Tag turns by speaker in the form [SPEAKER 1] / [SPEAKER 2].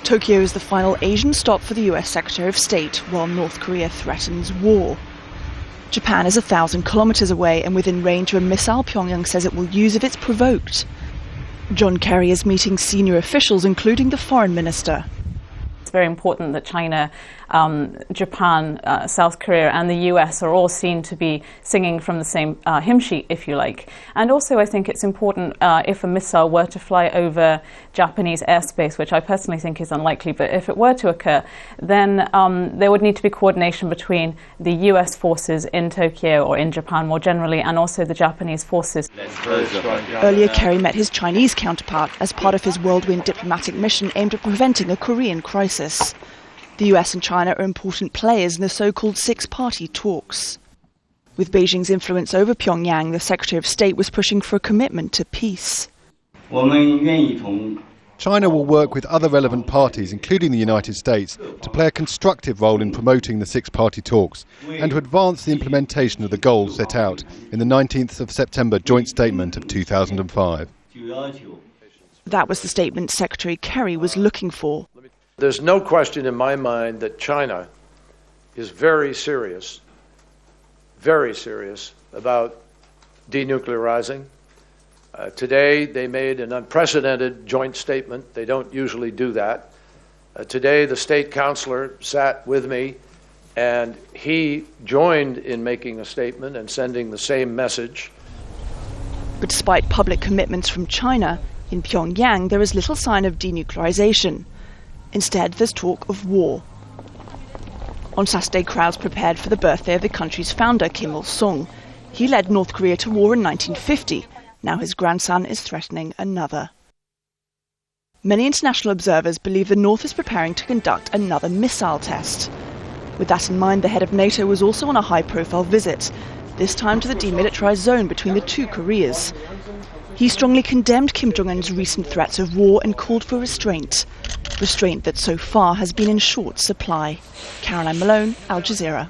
[SPEAKER 1] Tokyo is the final Asian stop for the US Secretary of State, while North Korea threatens war. Japan is 1,000 kilometers away and within range of a missile Pyongyang says it will use if it's provoked. John Kerry is meeting senior officials, including the foreign minister.
[SPEAKER 2] It's very important that China, Japan, South Korea and the US are all seen to be singing from the same hymn sheet, if you like. And also I think it's important if a missile were to fly over Japanese airspace, which I personally think is unlikely, but if it were to occur, then there would need to be coordination between the US forces in Tokyo or in Japan more generally and also the Japanese forces.
[SPEAKER 1] Earlier, Kerry met his Chinese counterpart as part of his whirlwind diplomatic mission aimed at preventing a Korean crisis. The US and China are important players in the so-called six-party talks. With Beijing's influence over Pyongyang, the Secretary of State was pushing for a commitment to peace.
[SPEAKER 3] China will work with other relevant parties, including the United States, to play a constructive role in promoting the six-party talks and to advance the implementation of the goals set out in the 19th of September joint statement of 2005.
[SPEAKER 1] That was the statement Secretary Kerry was looking for.
[SPEAKER 4] There's no question in my mind that China is very serious about denuclearizing. Today they made an unprecedented joint statement. They don't usually do that. Today the state counselor sat with me and he joined in making a statement and sending the same message.
[SPEAKER 1] But despite public commitments from China, in Pyongyang there is little sign of denuclearization. Instead, there's talk of war. On Saturday, crowds prepared for the birthday of the country's founder, Kim Il-sung. He led North Korea to war in 1950. Now his grandson is threatening another. Many international observers believe the North is preparing to conduct another missile test. With that in mind, the head of NATO was also on a high-profile visit, this time to the demilitarized zone between the two Koreas. He strongly condemned Kim Jong-un's recent threats of war and called for restraint that so far has been in short supply. Malone, Al Jazeera.